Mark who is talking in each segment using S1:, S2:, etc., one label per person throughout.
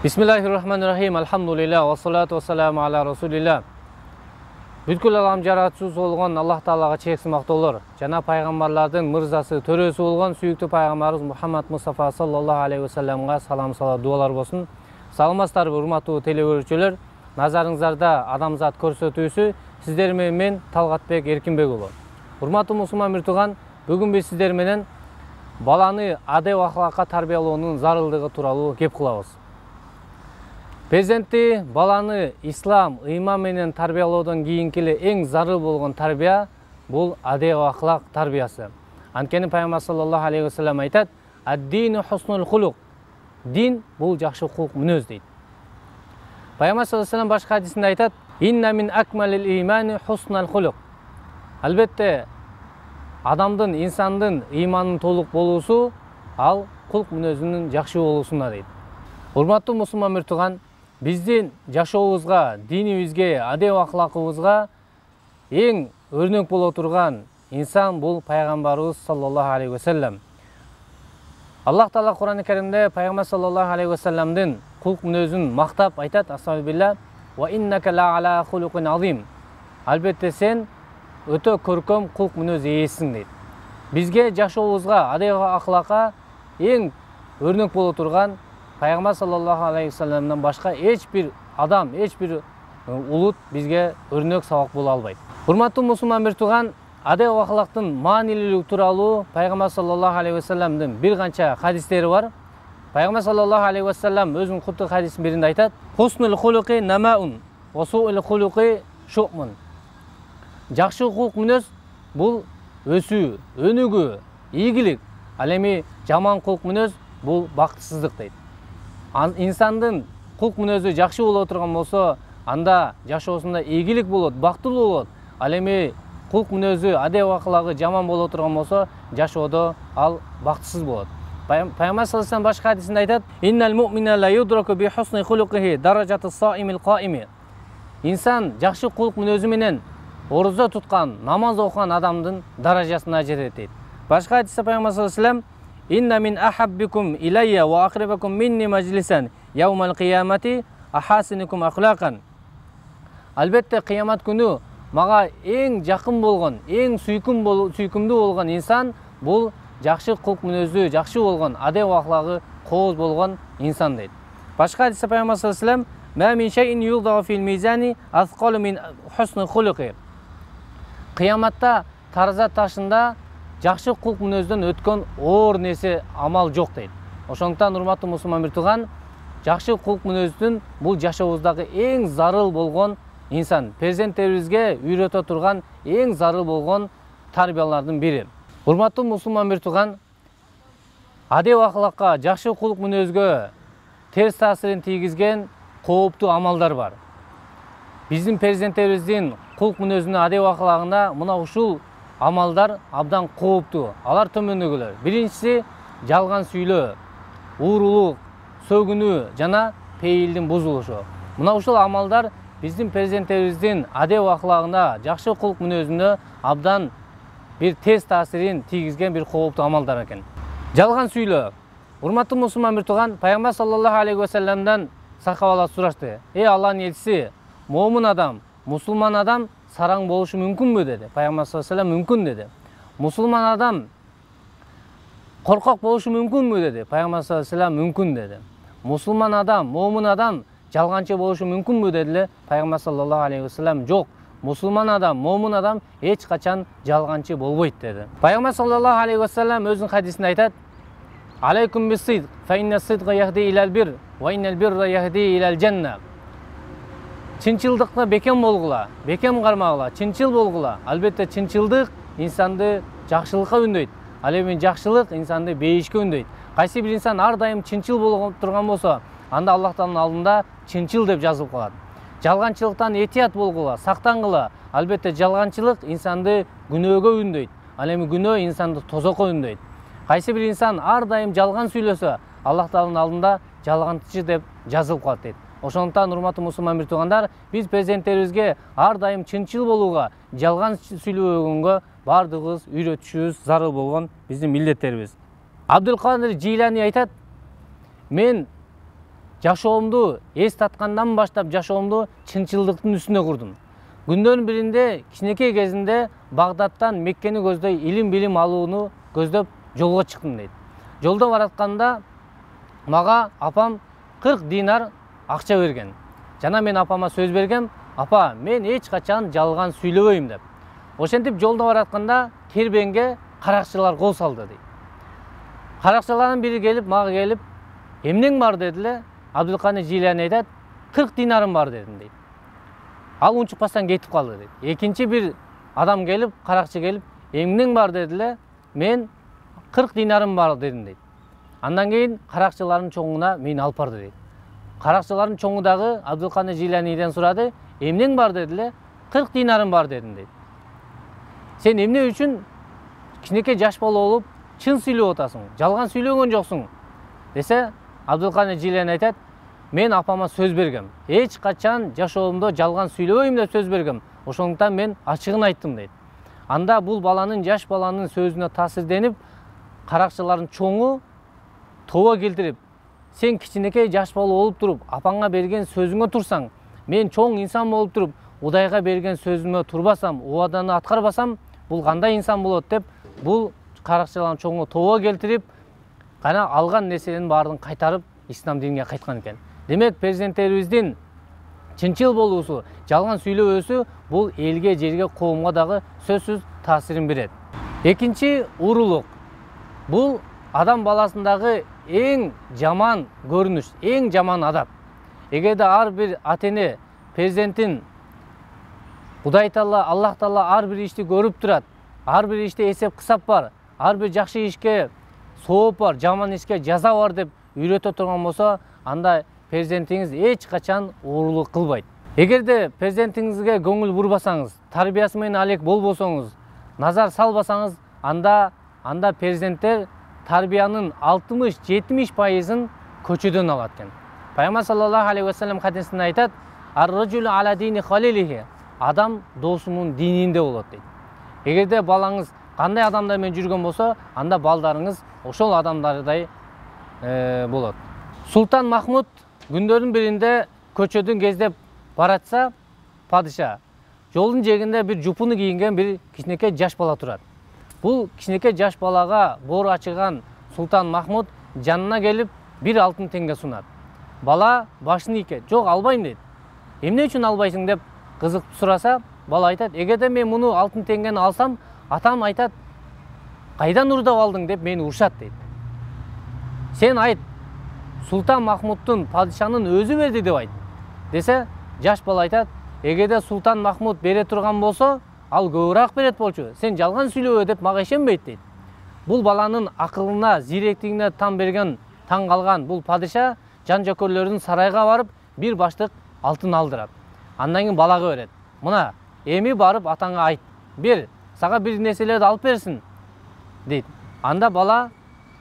S1: Bismillahirrahmanirrahim. Alhamdulillah. Wa salatu wa salamu ala rasulillah. Бүткүл алам жаратуучусу болгон Аллах Таалага чексиз мактоолор, жана пайгамбарлардын мырзасы, төрөсү болгон сүйүктүү пайгамбарыбыз Мухаммад Мустафа саллаллаху алейхи ва салламга салам сала дуалар болсун. Саламатсыздарбы урматтуу телегөрүүчүлөр? Назарыңыздарда адамзат көрсөтүүсү сиздер менен мен Талгатбек Эркинбек уулу. Урматтуу мусулман миртуган, бүгүн биз сиздер менен баланы адеп ахлакка тарбиялоонун зарылдыгы тууралуу кеп кылабыз. Перзентти баланы ислам, ыйман менен тарбиялоодон кийинки эң зарыл болгон тарбия бул адеп ахлак тарбиясы. Анткени Пайгамбар саллаллаху алейхи ва саллям айтат: "Ад-дину хуснул хулук." Дин бул жакшы кулк мүнөз дейт. Пайгамбар саллаллаху алейхи ва саллям башка хадисинде айтат: "Инна мин акмалил имани хуснул хулук." Албетте адамдын, инсандын ыйманын толук болуусу ал кулк мүнөзүнүн жакшы болуусунда дейт. Урматтуу мусулман миртуган, биздин жашообузга, динибизге, адеп ахлакыбызга эң өрнөк боло турган инсан бул пайгамбарыбыз саллаллаху алейхи ва саллям. Аллах Таала Кур'ан-ы Каримде пайгамбар саллаллаху алейхи ва саллямдын кулк мүнөзүн мактап айтат: "Астагфирулла ва иннака ла ала хулукин азим." Албетте сен өтө көркөм кулк мүнөз ээсиң дейт. Бизге жашообузга, адеп ахлакка эң өрнөк боло турган Пайгамбар саллаллаху алейхи ва саллямдан башка эч бир адам, эч бир улут бизге өрнөк сабак боло албайт. Урматтуу мусулман миртуган, адеп ахлактын маанилүүлүгү тууралуу Пайгамбар саллаллаху алейхи ва саллямдын бир канча хадистери бар. Пайгамбар саллаллаху алейхи ва саллям өзүнүн куттук хадисинин биринде айтат: "Хуснул хулуqi намаун ва суул хулуqi шумун." Жакшы кулк мүнөз бул өсүү, өнүгүү, ийгилик. Ал эми жаман кулк мүнөз бул бактысыздык дейт. Инсандын кулк мүнөзү жакшы боло турган болсо, анда жашоосунда ийгилик болот, бактылуу болот. Ал эми кулк мүнөзү, адеп ахлагы жаман боло турган болсо, жашоодо ал бактысыз болот. Пайгамбар саллаллаху алейхи ва саллям башка хадисинде айтат: "Иннал муъмина ла юдраку би хусни хулуqi даражатус саимил qaimi." Инсан жакшы кулк мүнөзү менен орозо туткан, намаз окуган адамдын даражасына жетет дейт. Башка хадисте Пайгамбар саллаллаху алейхи ва саллям: "Инна мин ахаббикум илайя ва акрабакум минни маджлисан яумал киямати ахасинукум ахлакан." Албетте кыямат күнү мага эң жакын болгон, эң сүйкүмдүү болгон инсан бул жакшы кулк мүнөзү, жакшы болгон, адеп ахлагы кооз болгон инсан дейт. Башка хадисте Пайгамбар саллаллаху алейхи ва саллям: "Ма мин шайин юлдау фил мизани асқалу мин хусни хулуqi." Кыяматта тараза ташында жакшы кулк мүнөздөн өткөн оор нерсе, амал жок дейт. Ошондуктан урматтуу мусулман миртуган, жакшы кулк мүнөздүн бул жашообуздагы эң зарыл болгон инсан, перзенттерибизге үйрөтө турган эң зарыл болгон тарбиялардын бири. Урматтуу мусулман миртуган, адеп ахлакка, жакшы кулк мүнөзгө терс таасирин тийгизген кооптуу амалдар бар. Биздин перзенттерибиздин кулк мүнөзүнө, адеп ахлагына мына ушул амалдар абдан кооптуу. Алар төмөндөгүлөр. Биринчиси жалган сүйлөө, уурулук, сөгүнүү жана пейилдин бузулушу. Мына ушул амалдар биздин перзенттерибиздин адеп ахлагына, жакшы кулк мүнөзүнө абдан бир терс таасирин тийгизген бир кооптуу амалдар экен. Жалган сүйлөө. Урматтуу мусулман миртуган, Пайгамбар саллаллаху алейхи ва саллямдан сахабалар сурашты: "Эй Аллахтын элчиси, момун адам, мусулман адам сараң болушу мүмкүнбү?" деди. Пайгамбар саллаллаху алейхи ва саллям мүмкүн деди. "Мусулман адам коркок болушу мүмкүнбү?" деди. Пайгамбар саллаллаху алейхи ва саллям мүмкүн деди. "Мусулман адам, момун адам жалганчы болушу мүмкүнбү?" дедиле. Пайгамбар саллаллаху алейхи ва саллям: "Жок, мусулман адам, момун адам эч качан жалганчы болбойт" деди. Пайгамбар саллаллаху алейхи ва саллям өзүнүн хадисинде айтат: "Алейкум бис-сидқ, фа инна-сидқа яхди илал бир, ва иннал-бирра яхди илал жанна." Чынчылдыкка бекем болгула, бекем кармагыла, чынчыл болгула. Албетте чынчылдык инсанды жакшылыкка үндөйт. Ал эми жакшылык инсанды бейишке үндөйт. Кайсы бир инсан ар дайым чынчыл боло турган болсо, анда Аллахтын алдында чынчыл деп жазылып калат. Жалганчылыктан этият болгула, сактангыла. Албетте жалганчылык инсанды күнөөгө үндөйт. Ал эми күнөө инсанды тозокко үндөйт. Кайсы бир инсан ар дайым жалган сүйлөсө, Аллахтын алдында жалганчы деп жазылып калат дейт. Ошондуктан урматтуу мусулман миртугандар, биз перзенттерибизге ар дайым чынчыл болууга, жалган сүйлөбөгөнгө бардыгыбыз үйрөтүшүбүз зарыл болгон биздин милдеттерибиз. Абдул Кадир Жилани айтат: "Мен жашоомду эс таткандан баштап жашоомду чынчылдыктын үстүнө курдум. Күндөрдүн биринде кичинекей кезинде Багдадтан Меккени көздөй илим билим алууну көздөп жолго чыктым дейт. Жолдо баратканда мага апам 40 динар акча берген. Жана мен апама сөз бергем, апа, мен эч качан жалган сүйлөбөйм деп. Ошентип жолдо баратканда кербенге каракчылар кол салды дейт. Каракчылардын бири келип мага келип, эмнең бар дедиле. Абдулкадир Жилани айтат, 40 динарым бар дедим дейт. Ал унчукпастан кетип калды дейт. Экинчи бир адам келип, каракчы келип, эмнең бар дедиле. Мен 40 динарым бар дедим дейт. Андан кийин каракчылардын чоңуна мени алып барды дейт. Каракчылардын чоңу дагы Абдулкадир Жиланиден сурады, эмнең бар дедиле. 40 динарым бар дедим дейт. Сен эмне үчүн кичинекей жаш бала болуп чын сүйлөп атасың, жалган сүйлөгөн жоксуң десе, Абдулкадир Жилани айтат, мен апама сөз бергем. Эч качан жашоомдо жалган сүйлөбөйм деп сөз бергем. Ошондуктан мен ачыгын айттым дейт. Анда бул баланын, жаш баланын сөзүнө таасирденип, каракчылардын чоңу тоба келтирип, сен кичинекей жаш бала болуп туруп, апаңа берген сөзүңө турсаң, мен чоң инсан болуп туруп, Кудайга берген сөзүмө турбасам, убаданы аткарбасам, бул кандай инсан болот деп, бул каракчылардын чоңу тоба келтирип, кана алган нерселердин баарын кайтарып, ислам динине кайткан экен. Демек, президенттерибиздин чынчыл болуусу, жалган сүйлөбөсү бул элге, жерге, коомго дагы сөзсүз таасирин берет. Экинчи, уурулук. Бул адам баласындагы эң жаман көрүнүш, эң жаман адап. Эгерде ар бир ата-эне президенттин Кудай Таала, Аллах Таала ар бир ишти көрүп турат, ар бир иште эсеп кысап бар, ар бир жакшы ишке сооп бар, жаман ишке жаза бар деп үйрөтө турган болсо, анда президентиңиз эч качан уурулук кылбайт. Эгерде президентиңизге көңүл бурбасаңыз, тарбиясы менен алек болбосоңуз, назар салбасаңыз, анда президенттер тарбиянын 60-70%-ын көчөдөн алат экен. Пайгамбар саллаллаху алейхи ва саллям хадисинде айтат, ар-раджулу ала дини халилихи, адам досунун дининде болот дейт. Эгерде балаңыз кандай адамдар менен жүргөн болсо, анда балдарыңыз ошол адамдардай болот. Султан Махмуд күндөрдүн биринде көчөдөн кездеп баратса, падыша жолдун жээгинде бир жупуну кийинген бир кичинекей жаш бала турат. Бул кичинекей жаш балага боор ачыган Султан Махмуд жанына келип бир алтын теңге сунат. Бала башын ийке, жок албайм дейт. Эмне үчүн албайсың деп кызык сураса, бала айтат, эгерде мен муну алтын теңгени алсам, атам айтат, кайдан урдап алдың деп мени урушат дейт. Сен айт, Султан Махмудтун падышанын өзү берди деп айт. Десе, жаш бала айтат, эгерде Султан Махмуд бере турган болсо, ал көбүрөөк берет болчу. Сен жалган сүйлөбө деп мага ишенбейт дейт. Бул баланын акылына, зиректигине таң калган бул падыша жан жөкөрлөрдүн сарайга барып, бир баштык алтын алдырат. Андан кийин балага берет. Мына, эми барып атаңа айт. Бир, сага бир нерселерди алып берсин дейт. Анда бала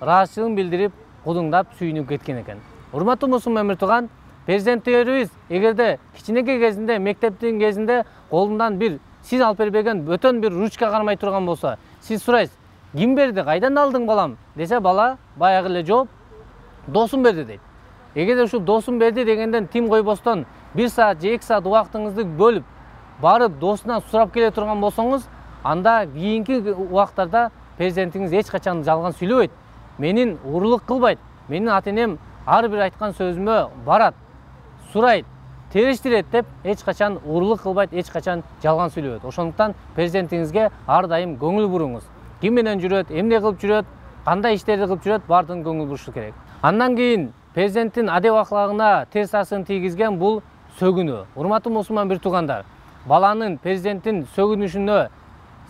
S1: ыраазычылыгын билдирип, кудуңдап сүйүнүп кеткен экен. Урматтуу мусулман тууган, президенттерибиз эгерде кичинекей кезинде, мектептин кезинде колундан бир сиз алып бербеген бөтөн бир ручка кармай турган болсо, сиз сурайсыз, ким берди, кайдан алдың балам? Десе бала баягы эле жооп, досум берди дейт. Эгерде ушул досум берди дегенден тим койбостон 1 саат же 2 саат убактыңызды бөлүп, барып досунан сурап келе турган болсоңуз, анда кийинки убактарда президентиңиз эч качан жалган сүйлөбөйт. Менин уурулук кылбайт. Менин ата-энем ар бир айткан сөзүмө барат, сурайт, териштирет деп эч качан уурулук кылбайт, эч качан жалган сүйлөбөйт. Ошондуктан президентиңизге ар дайым көңүл буруңуз. Ким менен жүрөт, эмне кылып жүрөт, кандай иштерди кылып жүрөт, баардыгын көңүл буруш керек. Андан кийин президенттин адеп аклагына терс таасирин тийгизген бул сөгүнүү. Урматтуу мусулман бир туугандар, баланын президенттин сөгүнүшүнө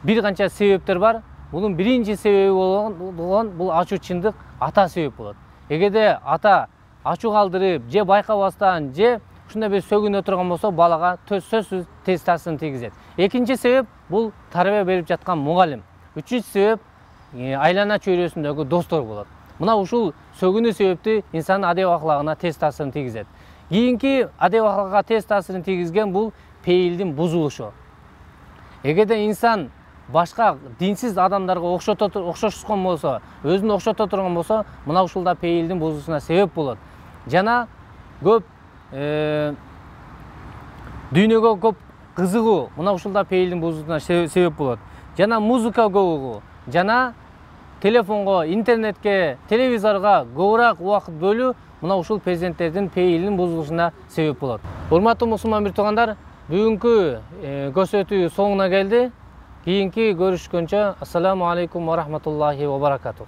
S1: бир канча себептер бар. Bunun birinci sebebi olan bu açuççılık ata sebep болады. Эгерде ата ачуу калтырып, же байкабастан, же ушундай бир сөгүнө турган болсо, балага сөзсүз терс таасирин тийгизет. Экинчи себеп бул тарбия берип жаткан мугалим. Үчүнчү себеп айлана чөйрөсүндөгү достор болот. Мына ушул сөгүнүү себепти инсандын адеп аклагына терс таасирин тийгизет. Кийинки адеп аклагга терс таасирин тийгизген бул пейилдин бузулушу. Эгерде инсан башка динсиз адамдарга окшошкон болсо, өзүн окшото турган болсо, мына ушулда пейилдин бузулушуна себеп болот. Жана көп дүйнөгө көп кызыгуу, мына ушул да пейилдин бузулуусуна себеп болот. Жана музыка көп угуу, жана телефонго, интернетке, телевизорго көбүрөөк убакыт бөлүү мына ушул перзенттердин пейилинин бузулушуна себеп болот. Урматтуу мусулман бир туугандар, бүгүнкү көрсөтүү соңуна келди. Кийинки көрүшкөнчө, ассаламу алейкум ва рахматуллахи ва баракатух.